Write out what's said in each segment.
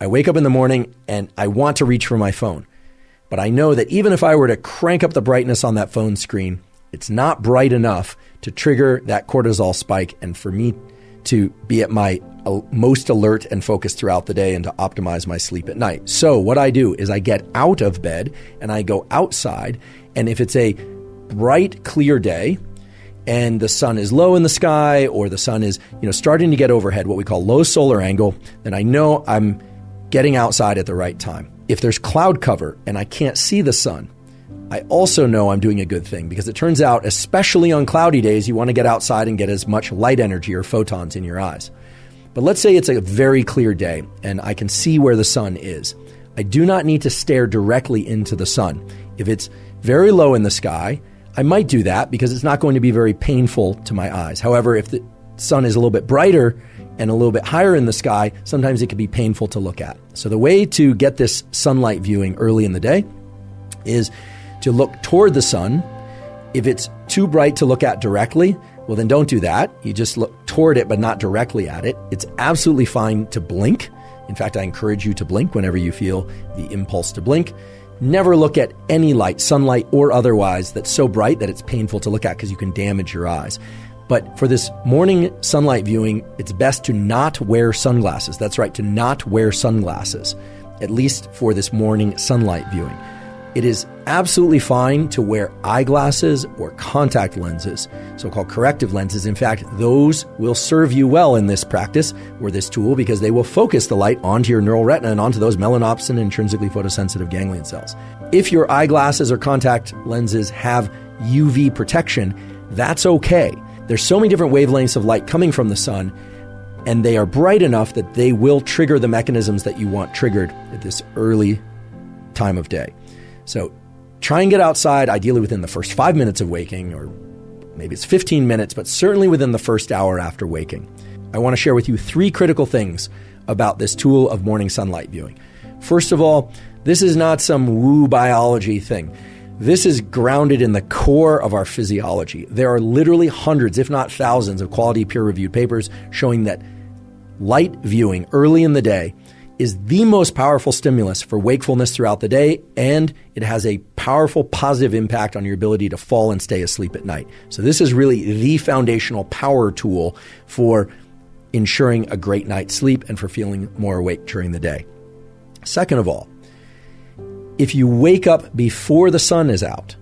I wake up in the morning and I want to reach for my phone. But I know that even if I were to crank up the brightness on that phone screen, it's not bright enough to trigger that cortisol spike and for me to be at my most alert and focused throughout the day and to optimize my sleep at night. So what I do is I get out of bed and I go outside. And if it's a bright, clear day and the sun is low in the sky or the sun is, starting to get overhead, what we call low solar angle, then I know I'm getting outside at the right time. If there's cloud cover and I can't see the sun, I also know I'm doing a good thing because it turns out, especially on cloudy days, you want to get outside and get as much light energy or photons in your eyes. But let's say it's a very clear day and I can see where the sun is. I do not need to stare directly into the sun. If it's very low in the sky, I might do that because it's not going to be very painful to my eyes. However, if the sun is a little bit brighter and a little bit higher in the sky, sometimes it can be painful to look at. So the way to get this sunlight viewing early in the day is to look toward the sun. If it's too bright to look at directly, well, then don't do that. You just look toward it, but not directly at it. It's absolutely fine to blink. In fact, I encourage you to blink whenever you feel the impulse to blink. Never look at any light, sunlight or otherwise, that's so bright that it's painful to look at because you can damage your eyes. But for this morning sunlight viewing, it's best to not wear sunglasses. That's right, to not wear sunglasses, at least for this morning sunlight viewing. It is absolutely fine to wear eyeglasses or contact lenses, so-called corrective lenses. In fact, those will serve you well in this practice or this tool because they will focus the light onto your neural retina and onto those melanopsin and intrinsically photosensitive ganglion cells. If your eyeglasses or contact lenses have UV protection, that's okay. There's so many different wavelengths of light coming from the sun, and they are bright enough that they will trigger the mechanisms that you want triggered at this early time of day. So try and get outside, ideally within the first 5 minutes of waking, or maybe it's 15 minutes, but certainly within the first hour after waking. I want to share with you 3 critical things about this tool of morning sunlight viewing. First of all, this is not some woo biology thing. This is grounded in the core of our physiology. There are literally hundreds, if not thousands, of quality peer-reviewed papers showing that light viewing early in the day is the most powerful stimulus for wakefulness throughout the day, and it has a powerful positive impact on your ability to fall and stay asleep at night. So this is really the foundational power tool for ensuring a great night's sleep and for feeling more awake during the day. Second of all, if you wake up before the sun is out,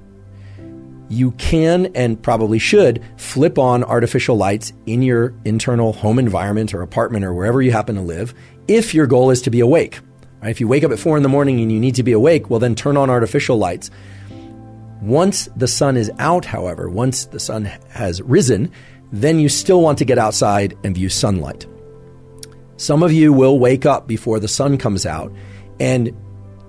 you can and probably should flip on artificial lights in your internal home environment or apartment or wherever you happen to live if your goal is to be awake. Right? If you wake up at 4 a.m. and you need to be awake, well, then turn on artificial lights. Once the sun is out, however, once the sun has risen, then you still want to get outside and view sunlight. Some of you will wake up before the sun comes out, and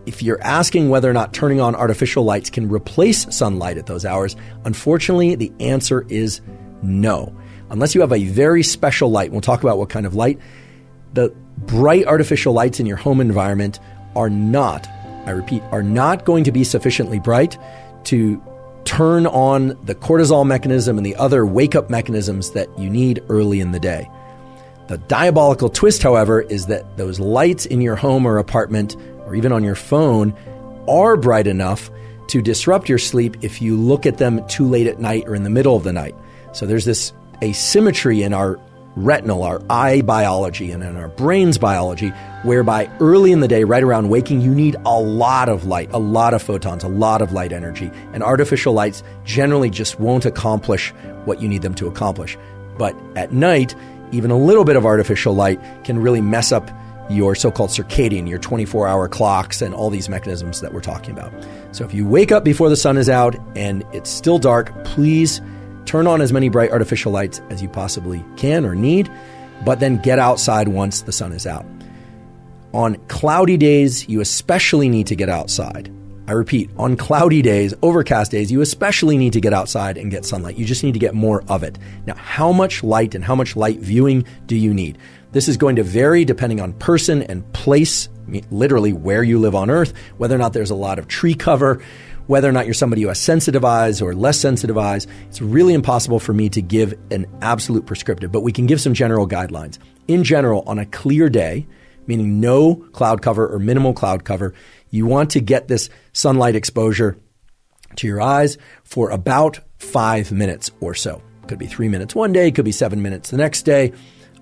if you're asking whether or not turning on artificial lights can replace sunlight at those hours, unfortunately, the answer is no. Unless you have a very special light, we'll talk about what kind of light, the bright artificial lights in your home environment are not, I repeat, are not going to be sufficiently bright to turn on the cortisol mechanism and the other wake-up mechanisms that you need early in the day. The diabolical twist, however, is that those lights in your home or apartment or even on your phone are bright enough to disrupt your sleep if you look at them too late at night or in the middle of the night. So there's this asymmetry in our retinal, our eye biology, and in our brain's biology, whereby early in the day, right around waking, you need a lot of light, a lot of photons, a lot of light energy. And artificial lights generally just won't accomplish what you need them to accomplish. But at night, even a little bit of artificial light can really mess up your so-called circadian, your 24-hour clocks, and all these mechanisms that we're talking about. So if you wake up before the sun is out and it's still dark, please turn on as many bright artificial lights as you possibly can or need, but then get outside once the sun is out. On cloudy days, you especially need to get outside. I repeat, on cloudy days, overcast days, you especially need to get outside and get sunlight. You just need to get more of it. Now, how much light and how much light viewing do you need? This is going to vary depending on person and place, literally where you live on Earth, whether or not there's a lot of tree cover, whether or not you're somebody who has sensitive eyes or less sensitive eyes. It's really impossible for me to give an absolute prescriptive, but we can give some general guidelines. In general, on a clear day, meaning no cloud cover or minimal cloud cover. You want to get this sunlight exposure to your eyes for about 5 minutes or so. Could be 3 minutes one day, could be 7 minutes the next day,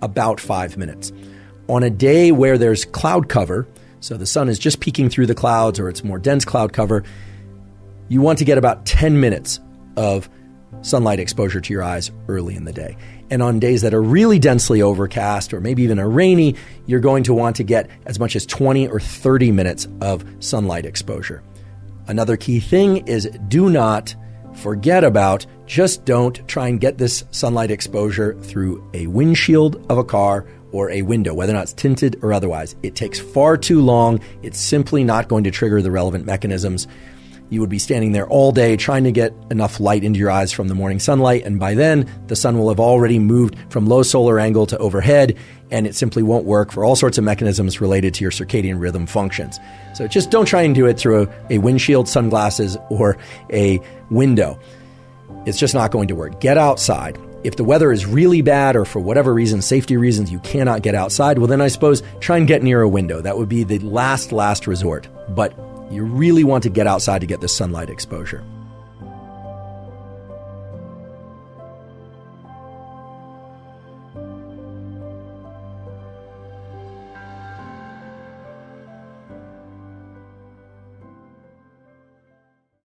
about 5 minutes. On a day where there's cloud cover, so the sun is just peeking through the clouds or it's more dense cloud cover, you want to get about 10 minutes of sunlight exposure to your eyes early in the day. And on days that are really densely overcast or maybe even are rainy, you're going to want to get as much as 20 or 30 minutes of sunlight exposure. Another key thing is do not forget about, just don't try and get this sunlight exposure through a windshield of a car or a window, whether or not it's tinted or otherwise. It takes far too long. It's simply not going to trigger the relevant mechanisms. You would be standing there all day trying to get enough light into your eyes from the morning sunlight, and by then, the sun will have already moved from low solar angle to overhead, and it simply won't work for all sorts of mechanisms related to your circadian rhythm functions. So just don't try and do it through a windshield, sunglasses, or a window. It's just not going to work. Get outside. If the weather is really bad or for whatever reason, safety reasons, you cannot get outside, well then I suppose try and get near a window. That would be the last resort. But you really want to get outside to get this sunlight exposure.